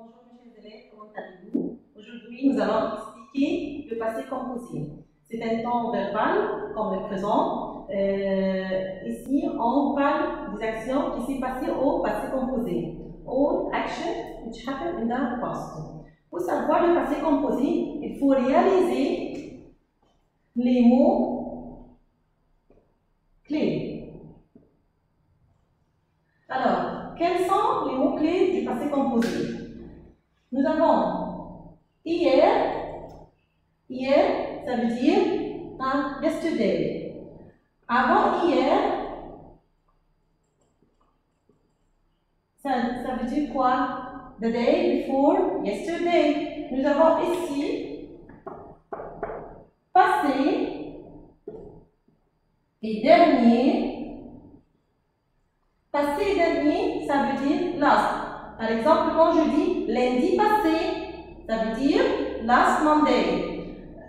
Bonjour mes chers élèves, comment allez-vous? Aujourd'hui, nous allons expliquer le passé composé. C'est un temps verbal, comme le présent. Ici, on parle des actions qui s'est passées au passé composé. All actions which happened in the past. Pour savoir le passé composé, il faut réaliser les mots clés. Alors, quels sont les mots clés du passé composé? Nous avons hier, ça veut dire yesterday. Avant hier, ça veut dire quoi? The day before yesterday. Nous avons ici passé et dernier. Passé et dernier, ça veut dire last. Par exemple, quand je dis lundi passé, ça veut dire last Monday.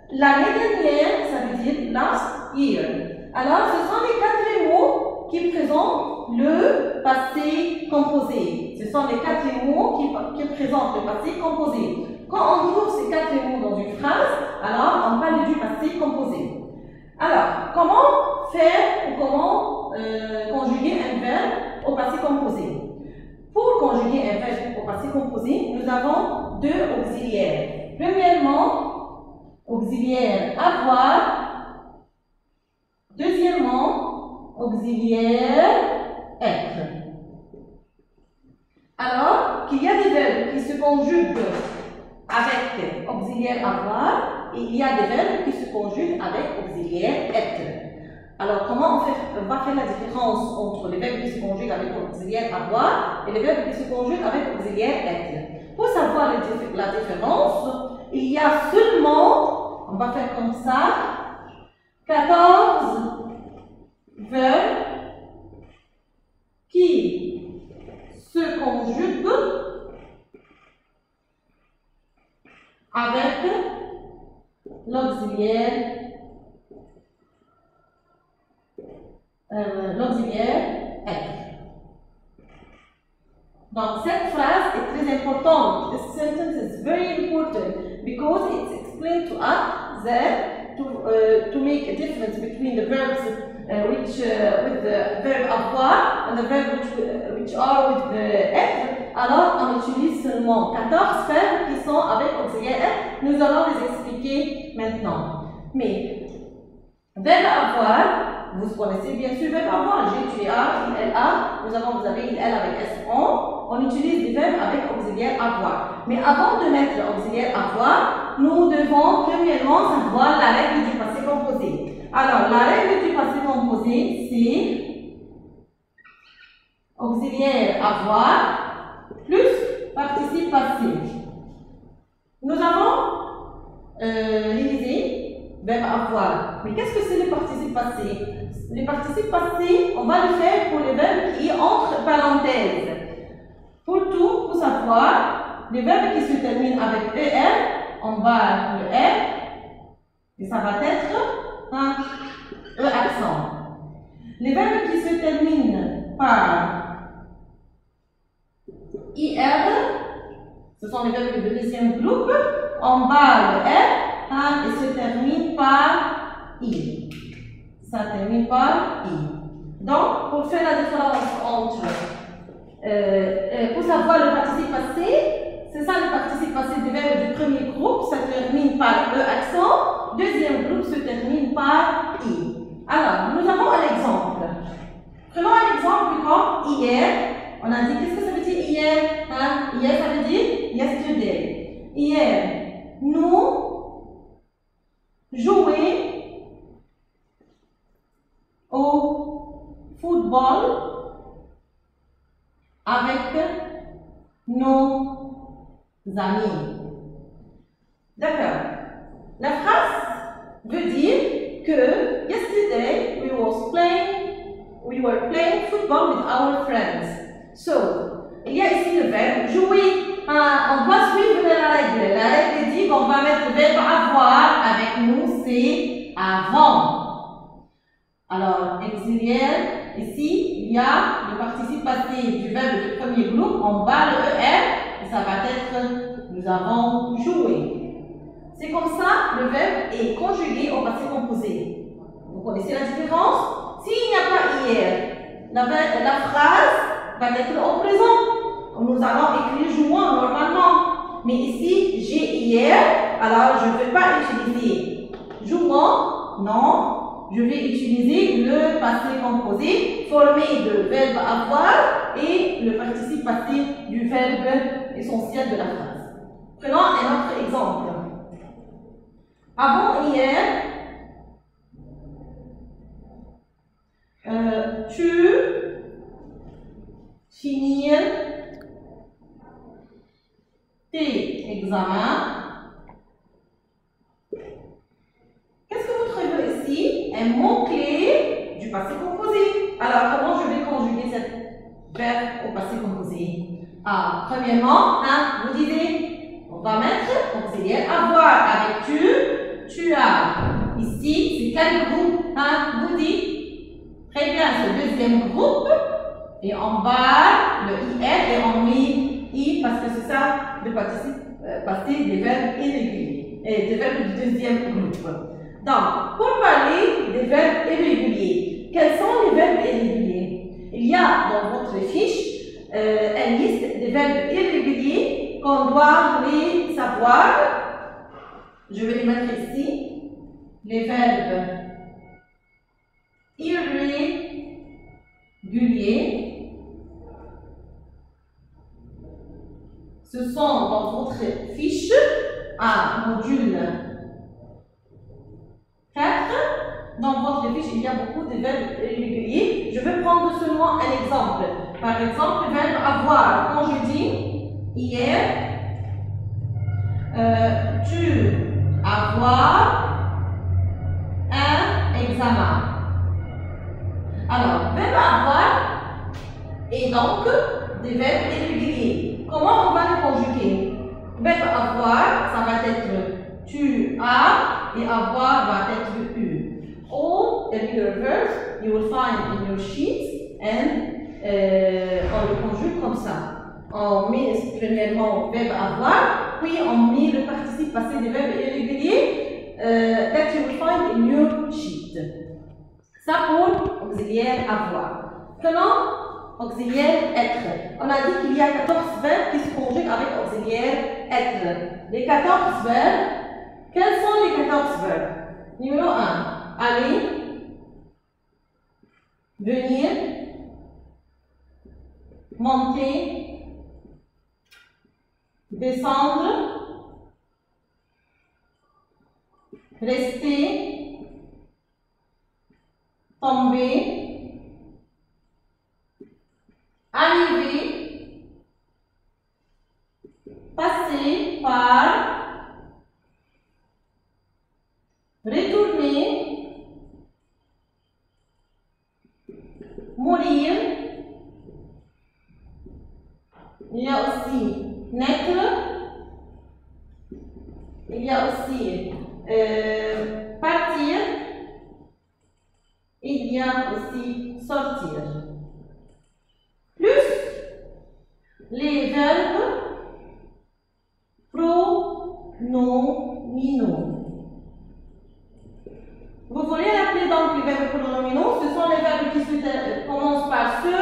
L'année dernière, ça veut dire last year. Alors, ce sont les 4 mots qui présentent le passé composé. Ce sont les 4 mots qui présentent le passé composé. Quand on trouve ces 4 mots dans une phrase, alors on parle du passé composé. Alors, comment faire ou comment conjuguer un verbe au passé composé? Pour conjuguer un verbe au passé composé, nous avons 2 auxiliaires. Premièrement, auxiliaire avoir. Deuxièmement, auxiliaire être. Alors, qu'il y a des verbes qui se conjuguent avec auxiliaire avoir et il y a des verbes qui se conjuguent avec auxiliaire être. Alors, comment on va faire la différence entre les verbes qui se conjuguent avec auxiliaire avoir et les verbes qui se conjuguent avec auxiliaire être? Pour savoir la différence, il y a seulement, on va faire comme ça, 14 verbes qui se conjuguent avec l'auxiliaire être. Donc, cette phrase est très importante. This sentence is very important because it explains to us that to make a difference between the verbs with the verb avoir and the verbs which are with the être. Alors, on utilise seulement 14 verbes qui sont avec auxiliaire être. Nous allons les expliquer maintenant. Mais, verbe avoir, vous connaissez bien sûr verbe avoir. J'ai, tu as, il, elle a. Vous avez il, elle avec S, on utilise des verbes avec auxiliaire avoir. Mais avant de mettre auxiliaire avoir, nous devons premièrement savoir la règle du passé composé. Alors, la règle du passé composé, c'est auxiliaire avoir plus participe passé. Nous avons réalisé verbe avoir. Mais qu'est-ce que c'est le participe passé? Les participes passés, on va le faire pour les verbes qui entre parenthèses. Pour savoir, les verbes qui se terminent avec ER, on va le R, et ça va être un E accent. Les verbes qui se terminent par IR, ce sont les verbes du deuxième groupe, on va le R, et se termine par I. Ça termine par I. Donc, pour faire la différence entre, pour savoir le participe passé, c'est ça le participe passé des verbes du premier groupe, ça termine par E accent, deuxième groupe se termine par I. Alors, nous avons un exemple. Prenons un exemple comme hier. On a dit, qu'est-ce que ça veut dire hier? Hier, ça veut dire yesterday. Hier, nous jouons au football avec nos amis. D'accord. La phrase veut dire que yesterday we were playing football with our friends. So, il y a ici le verbe jouer. On doit suivre la règle. La règle dit qu'on va mettre le verbe avoir avec nous, c'est avant. Alors, auxiliaire, ici, il y a le participe passé du verbe du premier groupe, on bat le ER, et ça va être nous avons joué. C'est comme ça, le verbe est conjugué au passé composé. Vous connaissez la différence? S'il n'y a pas hier, la phrase va être au présent. Nous allons écrire jouant normalement. Mais ici, j'ai hier, alors je ne vais pas utiliser jouant, non. Je vais utiliser le passé composé formé de verbe avoir et le participe passé du verbe essentiel de la phrase. Prenons un autre exemple. Avant hier, tu finis tes examens. Qu'est-ce que vous trouvez ici? Un mot-clé du passé composé. Alors, comment je vais conjuguer ce verbe au passé composé? Ah, premièrement, vous disiez, on va mettre auxiliaire avoir avec tu as. Ici, c'est quel groupe? Vous dites. Très bien, c'est le deuxième groupe. Et en bas, le IR, et on met I parce que c'est ça le participe passé des verbes irréguliers. Et des verbes du deuxième groupe. Donc, pour parler des verbes irréguliers, quels sont les verbes irréguliers? Il y a dans votre fiche une liste des verbes irréguliers qu'on doit les savoir. Je vais les mettre ici. Les verbes irréguliers. Ce sont dans votre fiche à module 4. Dans votre fiche, il y a beaucoup de verbes irréguliers. Je vais prendre seulement un exemple. Par exemple, le verbe avoir. Quand je dis hier, tu avoir un examen. Alors, verbe avoir est donc des verbes irréguliers. Comment on va le conjuguer? Verbe avoir, ça va être tu as et avoir va être eu. All irregular verbs you will find in your sheets and on le conjugue comme ça. On met premièrement verbe avoir, puis on met le participe passé des verbes irréguliers that you will find in your sheet. Ça pour auxiliaire avoir. Prenons auxiliaire être. On a dit qu'il y a 14 verbes qui se conjuguent avec auxiliaire être. Les 14 verbes, quels sont les 14 verbes? Numéro 1. Aller, venir, monter, descendre, rester, tomber, arriver, passer par, retourner, mourir. Il y a aussi naître. Il y a aussi partir. Il y a aussi sortir. Plus les verbes pronominaux. Vous voulez rappeler donc les verbes pronominaux? Ce sont les verbes qui commencent par se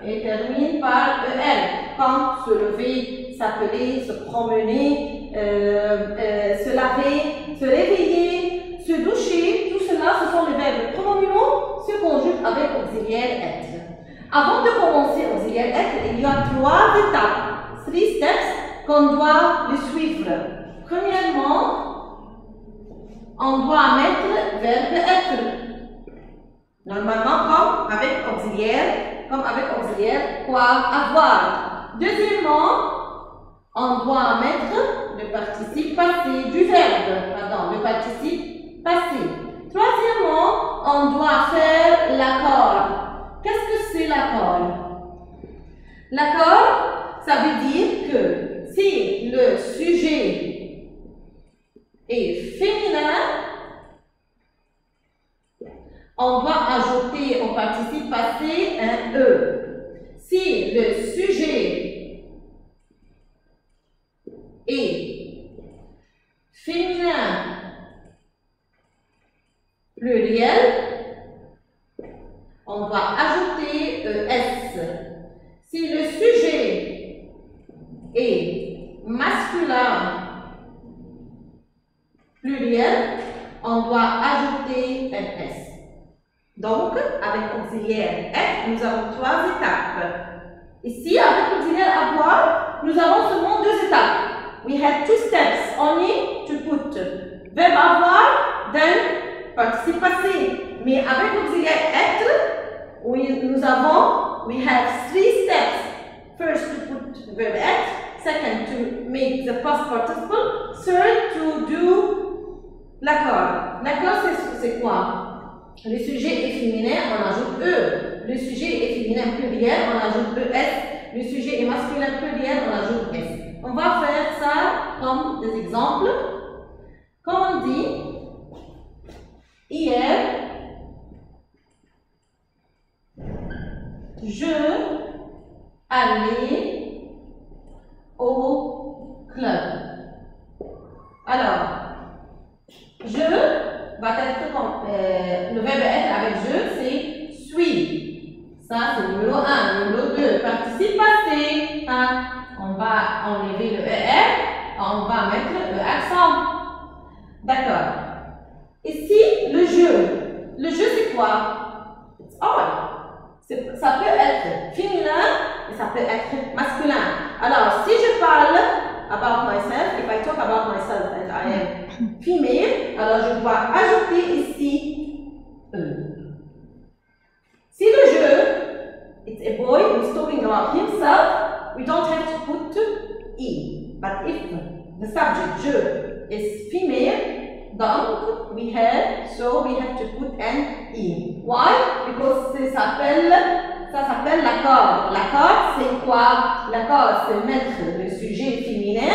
et terminent par EL. Comme se lever, s'appeler, se promener, se laver, se réveiller, se doucher. Tout cela, ce sont les verbes pronominaux se conjuguent avec auxiliaire être. Avant de commencer auxiliaire être, il y a 3 étapes, 3 steps qu'on doit les suivre. Premièrement, on doit mettre verbe être. Normalement, comme avec auxiliaire, quoi avoir. Deuxièmement, on doit mettre le participe passé du verbe. Pardon, le participe passé. Troisièmement, on doit faire l'accord. Qu'est-ce que c'est l'accord? L'accord, ça veut dire que si le sujet est féminin, on doit ajouter au participe passé un E. Si le sujet et féminin pluriel, on doit ajouter ES. Si le sujet est masculin pluriel, on doit ajouter un S. Donc, avec auxiliaire être, nous avons 3 étapes. Ici, avec l'auxiliaire avoir, nous avons seulement 2 étapes. We had 2 steps only to put verbe avoir, then participe passé. Mais avec l'auxiliaire être, we have 3 steps. First, to put verbe être. Second, to make the past participle. Third, to do l'accord. L'accord, c'est quoi? Le sujet est féminin, on ajoute E. Le sujet est féminin pluriel, on ajoute ES. Le sujet est masculin pluriel, on ajoute S. On va faire ça comme des exemples. Comme on dit, hier, je allais au club. Alors, je va être comme le verbe être avec je, c'est suis. Ça, c'est numéro 1. Numéro 2, participe passé. Hein? On va enlever le ER, on va mettre le accent. D'accord. Ici, le jeu. Le jeu, c'est quoi? It's all. Ça peut être féminin et ça peut être masculin. Alors, si je parle about myself, if I talk about myself and I am female, alors je dois ajouter ici E. Si le jeu, it's a boy who's talking about himself, we don't have to put E. But if the subject, je, is female, donc we have to put an E. Why? Because ça s'appelle l'accord. L'accord, c'est quoi? L'accord, c'est mettre le sujet féminin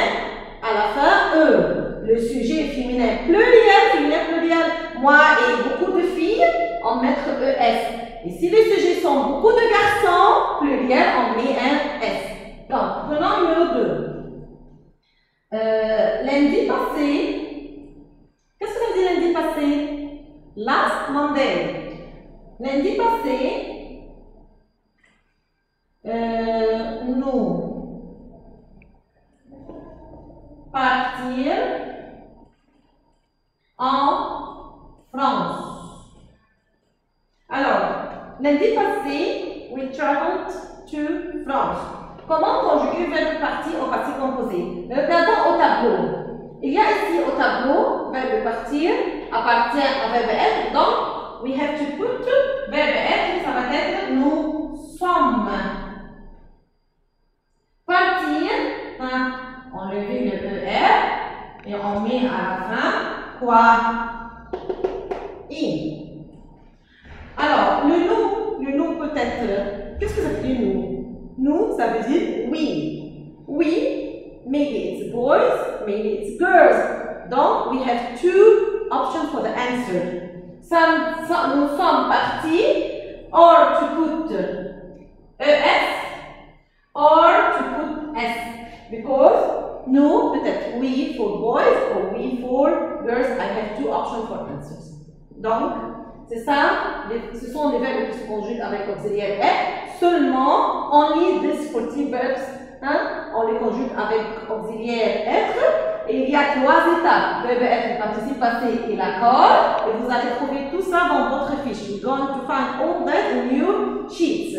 à la fin E. Le sujet féminin pluriel, moi et beaucoup de filles, on met ES. Et si les sujets sont beaucoup de garçons, pluriel, on met un S. Donc, prenons numéro 2. Lundi passé, qu'est-ce que ça veut dire lundi passé? Last Monday. Lundi passé, nous partir en France. Alors, lundi passé, we traveled to France. Comment conjuguer verbe partir au passé composé? Regardons au tableau. Il y a ici au tableau, verbe partir appartient à verbe être. Donc, we have to put verbe être, ça va être nous sommes. Partir, hein, on enlever le ER et on met à la fin quoi? I. Alors, le nous peut être, qu'est-ce que ça veut dire nous? Nous, ça veut dire oui. Oui, maybe it's boys, maybe it's girls. Donc, we have 2 options for the answer. Nous sommes partis, or to put ES, or to put S. Because nous, peut-être we for boys, or we for girls. I have 2 options for answers. Donc, c'est ça, ce sont les verbes qui se conjuguent avec auxiliaire être. Seulement, only these 40 verbs, hein, on les conjugue avec auxiliaire être. Et il y a 3 étapes, verbe être, participe passé et l'accord. Et vous allez trouver tout ça dans votre fiche. We're going to find all that in your sheets.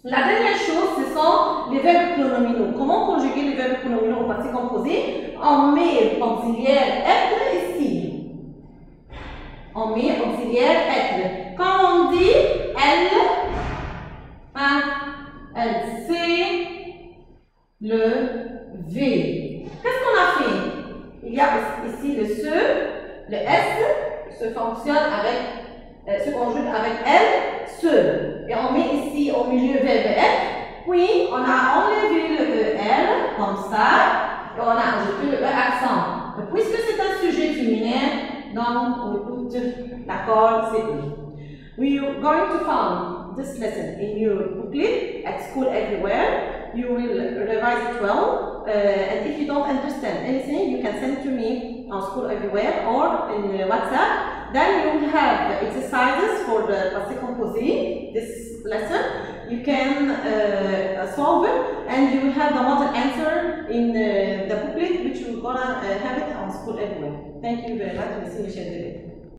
La dernière chose, ce sont les verbes pronominaux. Comment conjuguer les verbes pronominaux au passé composé? On met auxiliaire être ici. On met auxiliaire être. Quand on dit elle, hein, elle sait lever. Qu'est-ce qu'on a fait? Il y a ici le se, le S se fonctionne avec, se conjugue avec elle, se. Et on met ici au milieu verbe être. Puis on a enlevé le EL comme ça et on a ajouté le E accent. Et puisque c'est un sujet féminin, donc we put l'accord c'est E. We are going to find this lesson in your booklet at school everywhere. You will revise it well, and if you don't understand can send to me on School Everywhere or in WhatsApp. Then you will have exercises for the passé composé, this lesson. You can solve it, and you will have the model answer in the booklet, which we're gonna have it on School Everywhere. Thank you very much. Merci, Michel.